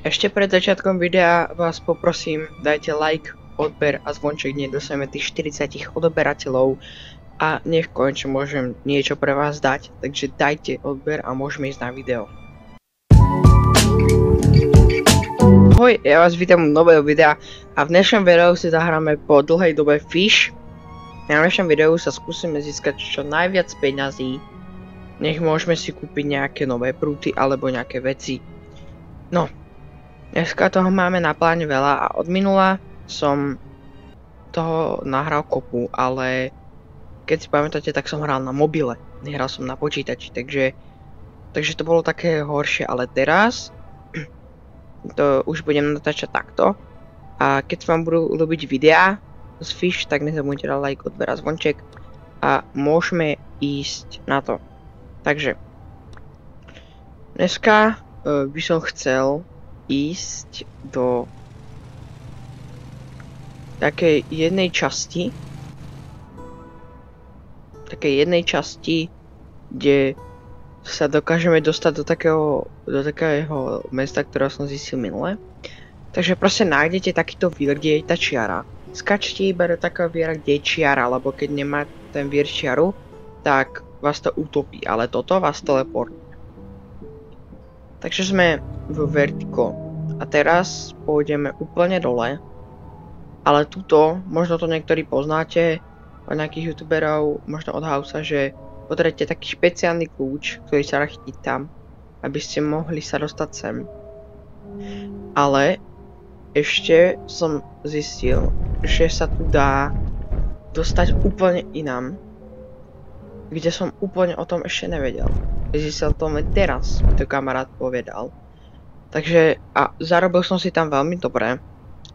Ešte pred začiatkom videa vás poprosím, dajte like, odber a zvonček, nech dosiahneme tých 40 odoberateľov a nech konečne môžem niečo pre vás dať, takže dajte odber a môžeme ísť na video. Ahoj, ja vás vítam u nového videa a v dnešnom videu si zahráme po dlhej dobe Fish. Na dnešnom videu sa skúsime získať čo najviac peňazí, nech môžeme si kúpiť nejaké nové prúty alebo nejaké veci. No, dneska toho máme na pláne veľa a od minula som toho nahral kopu, ale keď si pamätáte, tak som hral na mobile, nehral som na počítači, takže to bolo také horšie, ale teraz to už budem natáčať takto a keď vám budú ľúbiť videá z Fish, tak nezabudnite dať like, odber a zvonček a môžeme ísť na to. Takže dneska by som chcel ísť do takej jednej časti, kde sa dokážeme dostať do takého mesta, ktorého som zistil minule. Takže proste nájdete takýto vír, kde je tá čiara. Skačte iba do takého víra, kde je čiara, lebo keď nemá ten vír čiaru, tak vás to utopí, ale toto vás teleportuje. Takže sme v Vertigo a teraz pôjdeme úplne dole, ale tuto, možno to niektorí poznáte od nejakých youtuberov, možno od Hausa, že potrebujete taký špeciálny kľúč, ktorý sa dá chytiť tam, aby ste mohli sa dostať sem. Ale ešte som zistil, že sa tu dá dostať úplne inám, kde som úplne o tom ešte nevedel. Zistil to len teraz, mi to kamarát povedal. Takže a zarobil som si tam veľmi dobre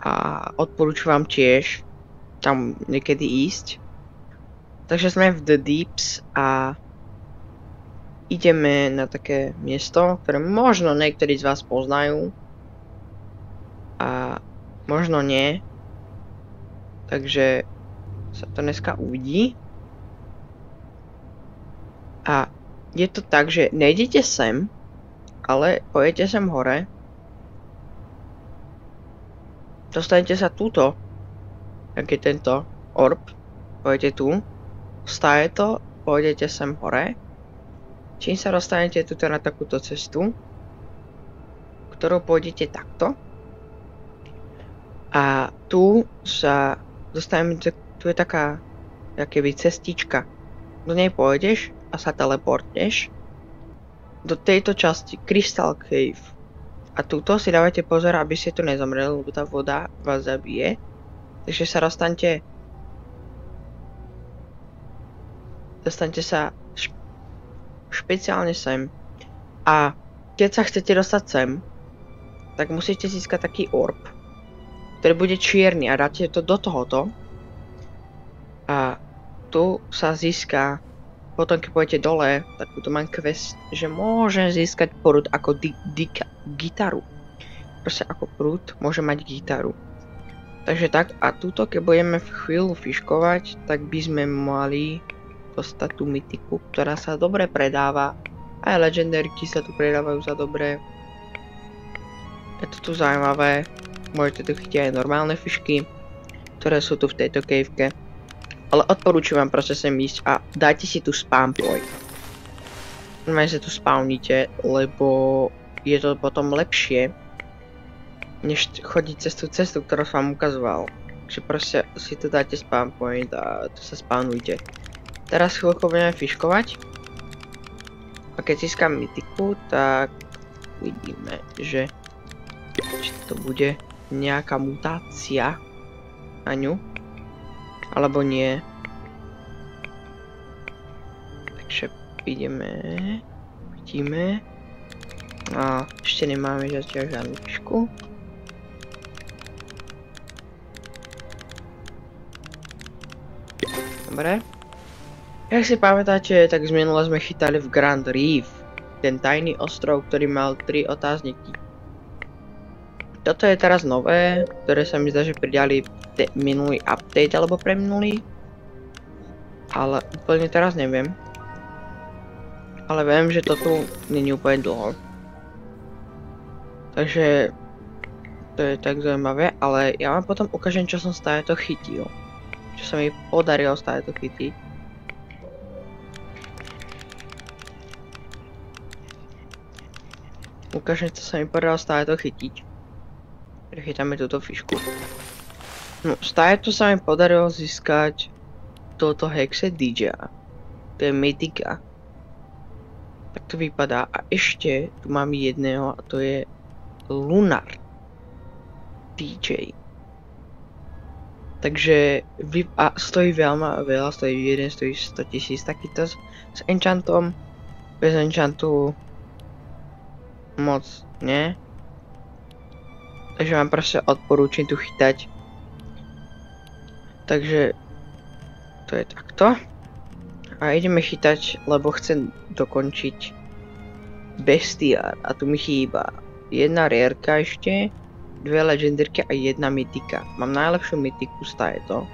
a odporúčam tiež tam niekedy ísť. Takže sme v The Deeps a ideme na také miesto, ktoré možno niektorí z vás poznajú a možno nie. Takže sa to dneska uvidí. A je to tak, že nejdete sem, ale pojete sem hore. Dostanete sa túto, jak je tento orb. Pojete tu, stáje to, pôjdete sem hore. Čím sa dostanete tuto na takúto cestu, ktorou pôjdete takto. A tu sa dostaneme, tu je taká jakoby cestička. Do nej pôjdeš a sa teleportneš do tejto časti Crystal Cave. A túto si dávajte pozor, aby ste tu nezomreli, lebo tá voda vás zabije. Takže sa dostaňte sa špeciálne sem. A keď sa chcete dostať sem, tak musíte získať taký orb, ktorý bude čierny a dáte to do tohoto. A tu sa získa, potom keď pôjdete dole, tak tu mám quest, že môžem získať prúd ako gitaru. Proste ako prúd môže mať gitaru. Takže tak, a tuto keď budeme chvíľu fiškovať, tak by sme mali dostať tú mytiku, ktorá sa dobre predáva. Aj legendarky sa tu predávajú za dobré. Je to tu zaujímavé. Môžete tu chytiť aj normálne fišky, ktoré sú tu v tejto caveke. Ale odporúčam vám proste sem ísť a dajte si tu spawn point. Normálne sa tu spawnite, lebo je to potom lepšie, než chodiť cez tú cestu, ktorú som vám ukazoval. Takže proste si tu dáte spawn point a tu sa spawnujte. Teraz chvíľko budeme fiškovať. A keď získam mytiku, tak vidíme, že či to bude nejaká mutácia na ňu. Alebo nie. Takže vidíme. A ešte nemáme zatiaľ žiadnu fišku. Dobre. Jak si pamätáte, tak z minula sme chytali v Grand Reef. Ten tajný ostrov, ktorý mal 3 otázniky. Toto je teraz nové, ktoré sa mi zdá, že pridali minulý update alebo preminulý. Ale úplne teraz neviem. Ale viem, že to tu není úplne dlho. Takže To je tak zaujímavé, ale ja vám potom ukážem, čo som stále to chytil. Čo sa mi podarilo stále to chytiť. Ukážem, čo sa mi podarilo stále to chytiť. Prechytáme túto fišku. No, stále to sa mi podarilo získať toto Hexe DJ. To je Mythika. Tak to vypadá. A ešte tu mám jedného a to je Lunar DJ. Takže a stojí veľa, stojí jeden, stojí 100 000 takýto s enchantom. Bez enchantu moc nie. Takže vám proste odporúčam tu chytať. Takže to je takto. A ideme chytať, lebo chcem dokončiť bestiár. A tu mi chýba jedna rareka ešte, dve legendarky a jedna mytika. Mám najlepšiu mytiku z to,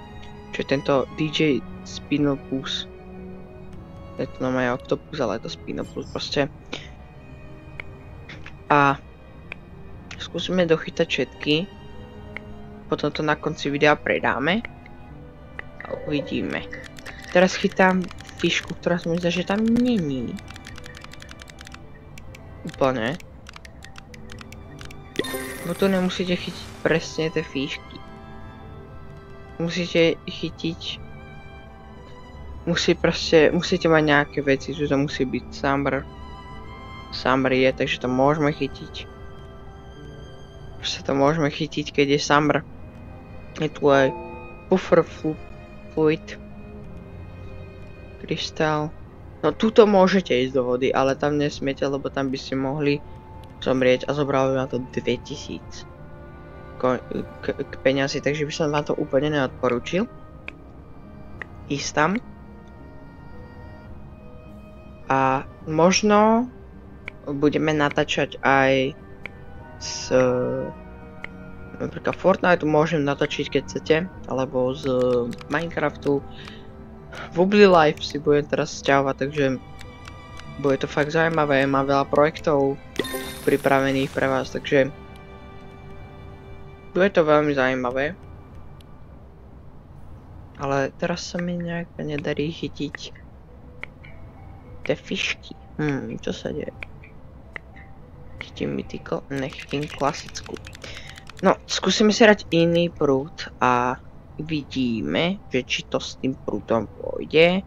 čo je tento DJ Spinopus. Je to normálne Octopus, ale je to Spinopus proste. A skúsime dochytať všetky. Potom to na konci videa predáme. A uvidíme. Teraz chytám fišku, ktorá sa mi zdá, že tam není. Úplne. Bo tu nemusíte chytiť presne tie fišky. Musíte chytiť... Musíte mať nejaké veci, že to musí byť Summer. Summer je, takže to môžeme chytiť. Proste to môžeme chytiť, keď je Summer. Je tu aj Puffer Fluid. Krystál. No tuto môžete ísť do vody, ale tam nesmiete, lebo tam by ste mohli zomrieť a zobralo by vám to 2000 k peňazí, takže by som vám to úplne neodporúčil. Ísť tam. A možno budeme natáčať aj s napríklad Fortnite môžem natočiť keď chcete, alebo z Minecraftu. Wobbly Life si budem teraz sťahovať, takže bude to fakt zaujímavé, mám veľa projektov pripravených pre vás, takže bude to veľmi zaujímavé. Ale teraz sa mi nejak nedarí chytiť tie fišky. Čo sa deje? Chytím mythical, nechytím klasickú. No, skúsime si dať iný prúd a vidíme, že či to s tým prúdom pôjde.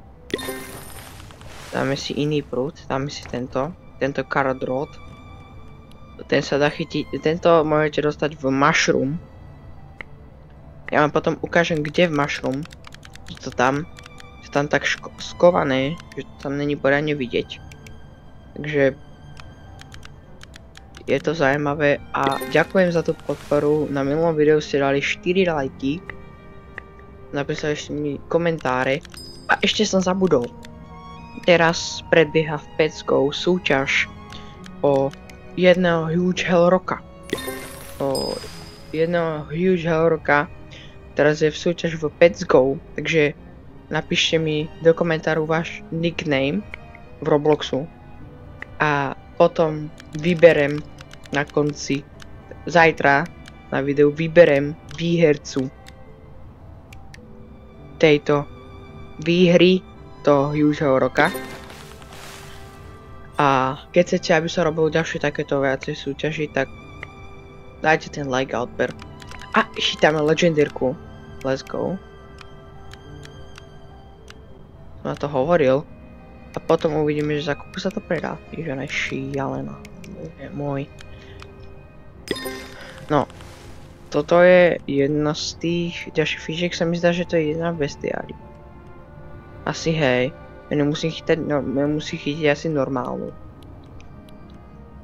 Dáme si iný prúd, dáme si tento Carrot Rod. Ten sa dá chytiť, tento môžete dostať v Mushroom. Ja vám potom ukážem, kde v Mushroom. Je to tam tak skované, že tam není poriadne vidieť. Takže je to zaujímavé a ďakujem za tú podporu. Na minulom videu ste dali 4 lajky. Napísali ste mi komentáre. A ešte som zabudol. Teraz predbieha v Pets Go súťaž o jedného Huge Hellrocka. Teraz je v súťaž v Pets Go. Takže napíšte mi do komentáru váš nickname v Robloxu. A potom vyberem na konci, zajtra na videu vyberem výhercu tejto výhry toho Hugeho roka. A keď chcete, aby som robil ďalšie takéto viacej súťaži, tak dajte ten like a odber. A chytáme legendarku. Let's go. Som na to hovoril. A potom uvidíme, že za koľko sa to predá. Ježiš, ona je šialená. Bože môj. No. Toto je jedna z tých ďalších fišiek, sa mi zdá, že to je jedna bestiári. Asi hej. Ja nemusím chytiť asi normálnu.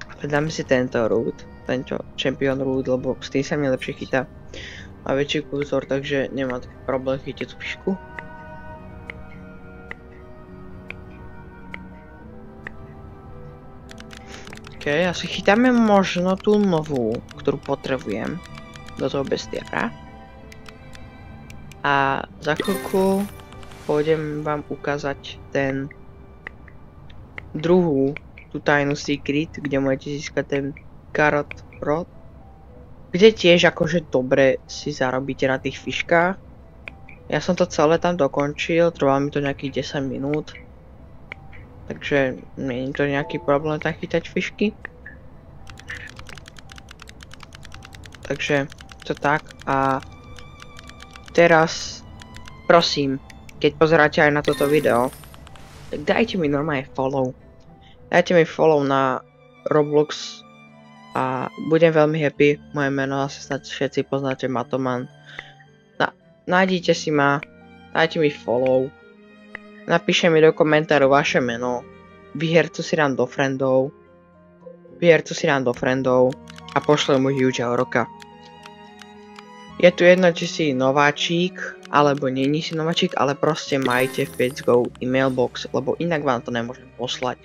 Ale dáme si tento root. Tento Champion root, lebo s tým sa mi lepšie chytá. Má väčší kurzor, takže nemá taký problém chytiť tú fišku. Asi chytáme možno tú novú, ktorú potrebujem do toho bestiára. A za chvíľku pôjdem vám ukázať ten tú tajnú secret, kde môžete získať ten Carrot Rod. kde tiež akože dobre si zarobíte na tých fiškách. Ja som to celé tam dokončil, trvalo mi to nejakých 10 minút. Takže nie je to nejaký problém tam chytať fišky. Takže to tak a teraz prosím, keď pozeráte aj na toto video, tak dajte mi normálne follow. Dajte mi follow na Roblox a budem veľmi happy. Moje meno asi snad všetci poznáte, Matoman. Nájdite si ma, dajte mi follow, napíšte mi do komentáru vaše meno, vyhercu si dám do friendov a pošlem mu huge roka. Je tu jedno, či si nováčik, alebo není si nováčik, ale proste majte v Let's Go email box, lebo inak vám to nemôžem poslať.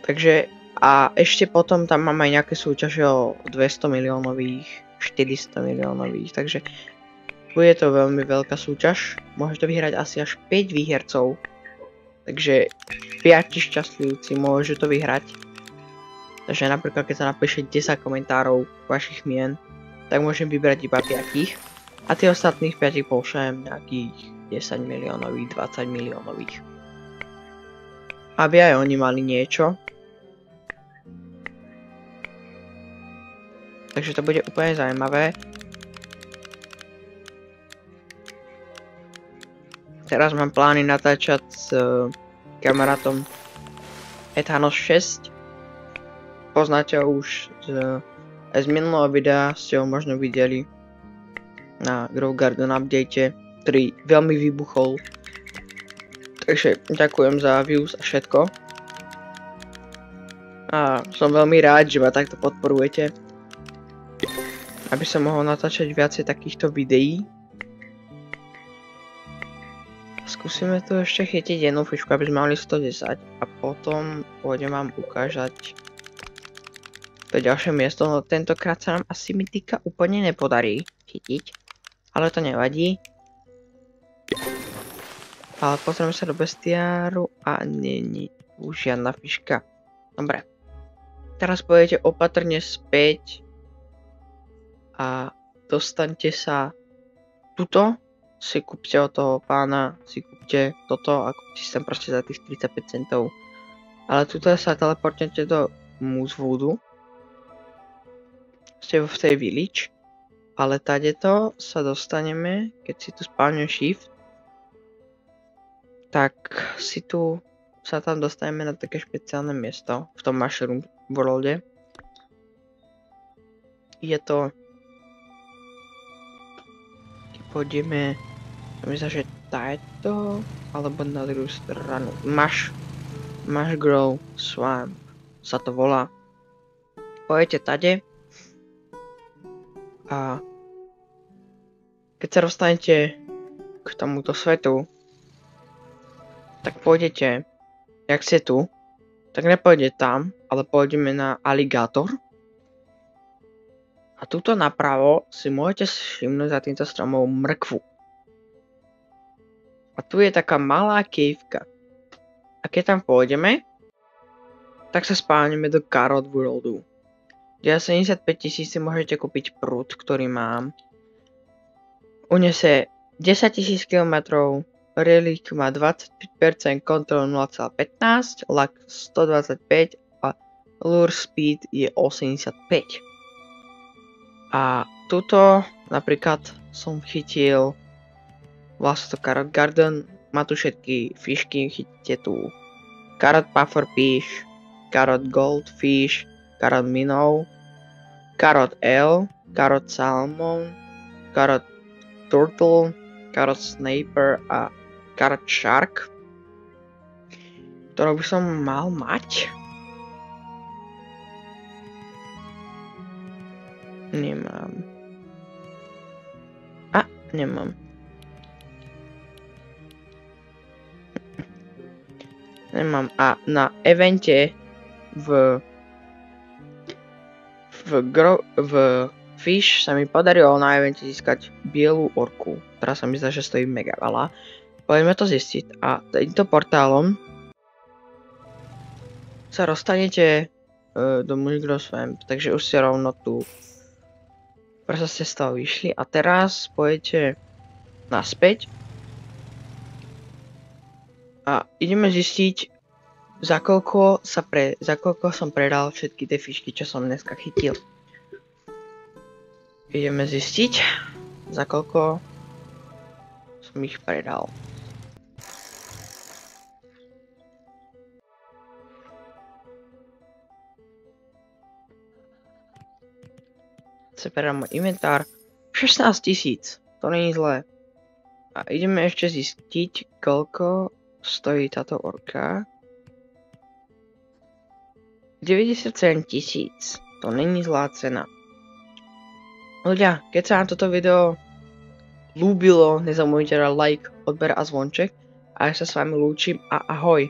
Takže a ešte potom tam mám aj nejaké súťaže o 200 miliónových, 400 miliónových, takže bude to veľmi veľká súťaž. Môžete vyhrať asi až 5 výhercov, takže 5 šťastlivci môžu to vyhrať. Takže napríklad keď sa napíše 10 komentárov vašich mien, tak môžem vybrať iba 5 a tie ostatných 5 pošlem nejakých 10 miliónových, 20 miliónových. Aby aj oni mali niečo. Takže to bude úplne zaujímavé. Teraz mám plány natáčať s kamarátom Ethanos 6. Poznáte ho už z minulého videa, ste ho možno videli na Grow Garden update, ktorý veľmi vybuchol. Takže ďakujem za views a všetko. A som veľmi rád, že ma takto podporujete. Aby som mohol natáčať viacej takýchto videí. Skúsime tu ešte chytiť jednu fišku, aby sme mali 110 a potom pôjdem vám ukázať to ďalšie miesto. No tentokrát sa nám asi mytika úplne nepodarí chytiť, ale to nevadí. Ale pozrieme sa do bestiáru a není už žiadna fiška. Dobre. Teraz pôjdete opatrne späť a dostaňte sa tuto, si kúpte od toho pána, si kúpte toto a kúpte si tam proste za tých 35 centov. Ale tuto sa teleportnete do Moosewoodu. Ste v tej village, ale tadeto sa dostaneme, keď si tu spálňuje shift, tak si tu sa tam dostaneme na také špeciálne miesto v tom Mushroom Worlde. Je to pôjdeme, myslím, že táto, alebo na druhú stranu. Mushgrove Swamp sa to volá. Pôjdete tade a keď sa dostanete k tomuto svetu, tak pôjdete, jak ste tu, tak nepôjdete tam, ale pôjdeme na Aligátor. A tuto napravo si môžete všimnúť za týmto stromom mrkvu. A tu je taká malá kejvka. A keď tam pôjdeme, tak sa spálneme do Carrot Worldu. Za 75 000 si môžete kúpiť prúd, ktorý mám. Unese 10 000 km, Relic má 25%, Control 0,15, Luck 125 a Lure Speed je 85. A tuto napríklad som chytil vlastne to Carrot Garden, má tu všetky fišky, chytíte tu Carrot Pufferfish, Carrot Goldfish, Carrot Minnow, Carrot Eel, Carrot Salmon, Carrot Turtle, Carrot Sniper a Carrot Shark, ktorú by som mal mať. Nemám. Nemám. Nemám. A na evente v Fish sa mi podarilo na evente získať bielú orku, ktorá sa mi zdá, že stojí mega veľa. Poďme to zistiť a týmto portálom sa dostanete do Microswamp, takže už ste rovno tu. Prečo ste z toho vyšli a teraz pôjdete naspäť a ideme zistiť, za koľko som predal všetky tie fišky, čo som dneska chytil. Ideme zistiť, za koľko som ich predal. Predám môj inventár 16 000, to není zlé. A ideme ešte zistiť, koľko stojí táto orka. 97 000, to není zlá cena. Ľudia, keď sa vám toto video ľúbilo, nezabudnite dať like, odber a zvonček. A ja sa s vami lúčim a ahoj.